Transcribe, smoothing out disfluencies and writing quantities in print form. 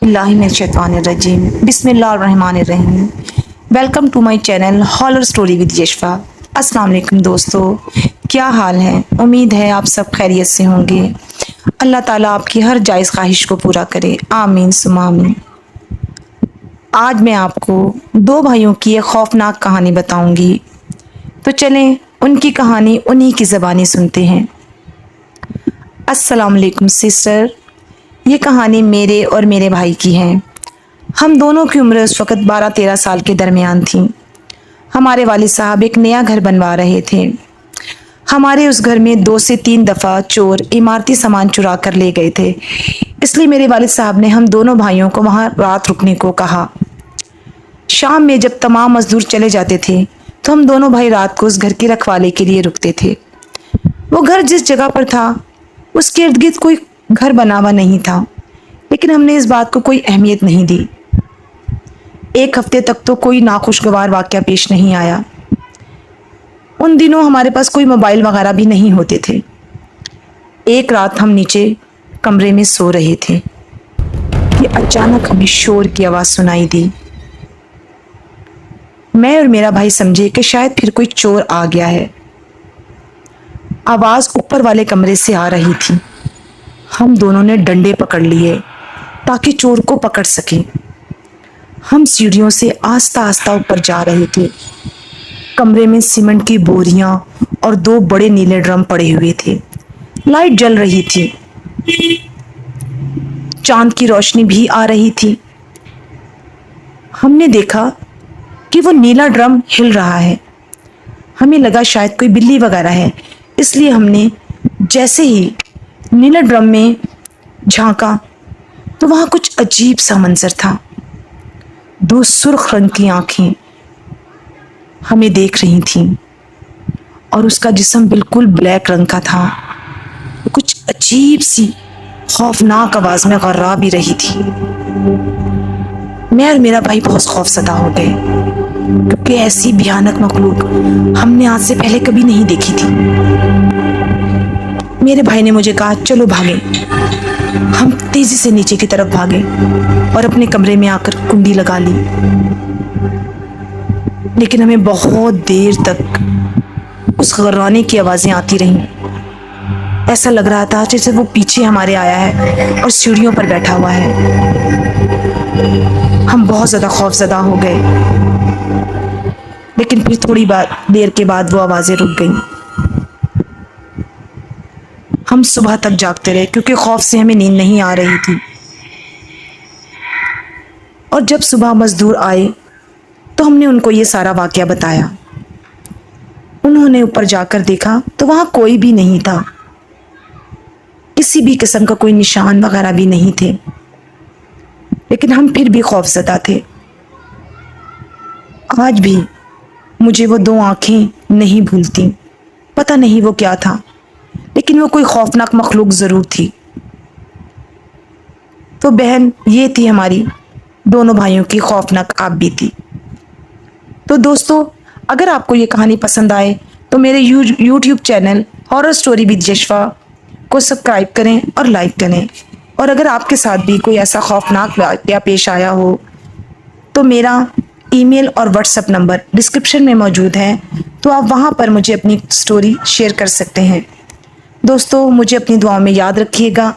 औज़ुबिल्लाहिमिनश्शैतानिर्रजीम बिस्मिल्लाहिर्रहमानिर्रहीम। Welcome to my channel horror story with Yashfa. अस्सलाम वालेकुम दोस्तों, क्या हाल है? उम्मीद है आप सब खैरियत से होंगे। अल्लाह ताला आपकी हर जायज़ ख्वाहिश को पूरा करे, आमीन सुम्मा आमीन। आज मैं आपको दो भाइयों की एक खौफनाक कहानी बताऊंगी, तो चलें उनकी कहानी उन्हीं की ज़बानी सुनते हैं। अस्सलाम वालेकुम सिस्टर, ये कहानी मेरे और मेरे भाई की है। हम दोनों की उम्र उस वक़्त 12-13 साल के दरमियान थी। हमारे वालिद साहब एक नया घर बनवा रहे थे। हमारे उस घर में 2 से 3 दफ़ा चोर इमारती सामान चुरा कर ले गए थे, इसलिए मेरे वालिद साहब ने हम दोनों भाइयों को वहाँ रात रुकने को कहा। शाम में जब तमाम मजदूर चले जाते थे तो हम दोनों भाई रात को उस घर की रखवाली के लिए रुकते थे। वो घर जिस जगह पर था उसके इर्द गिर्द कोई घर बना हुआ नहीं था, लेकिन हमने इस बात को कोई अहमियत नहीं दी। एक हफ्ते तक तो कोई नाखुशगवार वाक़या पेश नहीं आया। उन दिनों हमारे पास कोई मोबाइल वगैरह भी नहीं होते थे। एक रात हम नीचे कमरे में सो रहे थे कि अचानक हमें शोर की आवाज़ सुनाई दी। मैं और मेरा भाई समझे कि शायद फिर कोई चोर आ गया है। आवाज़ ऊपर वाले कमरे से आ रही थी। हम दोनों ने डंडे पकड़ लिए ताकि चोर को पकड़ सकें। हम सीढ़ियों से आस्ता आस्ता ऊपर जा रहे थे। कमरे में सीमेंट की बोरियां और 2 बड़े नीले ड्रम पड़े हुए थे। लाइट जल रही थी, चांद की रोशनी भी आ रही थी। हमने देखा कि वो नीला ड्रम हिल रहा है। हमें लगा शायद कोई बिल्ली वगैरह है, इसलिए हमने जैसे ही नीले ड्रम में झांका तो वहाँ कुछ अजीब सा मंजर था। 2 सुर्ख रंग की आंखें हमें देख रही थीं और उसका जिस्म बिल्कुल ब्लैक रंग का था। कुछ अजीब सी खौफनाक आवाज़ में गर्रा भी रही थी। मैं और मेरा भाई बहुत खौफज़दा हो गए, क्योंकि ऐसी भयानक मखलूक हमने आज से पहले कभी नहीं देखी थी। मेरे भाई ने मुझे कहा, चलो भागें। हम तेजी से नीचे की तरफ भागे और अपने कमरे में आकर कुंडी लगा ली, लेकिन हमें बहुत देर तक उस गर्राने की आवाज़ें आती रहीं। ऐसा लग रहा था जैसे वो पीछे हमारे आया है और सीढ़ियों पर बैठा हुआ है। हम बहुत ज़्यादा खौफज़दा हो गए, लेकिन फिर थोड़ी देर के बाद वो आवाज़ें रुक गईं। हम सुबह तक जागते रहे, क्योंकि खौफ से हमें नींद नहीं आ रही थी। और जब सुबह मजदूर आए तो हमने उनको ये सारा वाक़या बताया। उन्होंने ऊपर जाकर देखा तो वहाँ कोई भी नहीं था। किसी भी किस्म का कोई निशान वगैरह भी नहीं थे, लेकिन हम फिर भी खौफज़दा थे। आज भी मुझे वो 2 आंखें नहीं भूलती। पता नहीं वो क्या था, लेकिन वो कोई खौफनाक मखलूक ज़रूर थी। तो बहन, ये थी हमारी दोनों भाइयों की खौफनाक आप बीती। तो दोस्तों, अगर आपको ये कहानी पसंद आए तो मेरे YouTube channel horror story with Yashfa को सब्सक्राइब करें और लाइक करें। और अगर आपके साथ भी कोई ऐसा खौफनाक वाक़या पेश आया हो तो मेरा ईमेल और व्हाट्सएप नंबर डिस्क्रिप्शन में मौजूद है, तो आप वहाँ पर मुझे अपनी स्टोरी शेयर कर सकते हैं। दोस्तों, मुझे अपनी दुआओं में याद रखिएगा।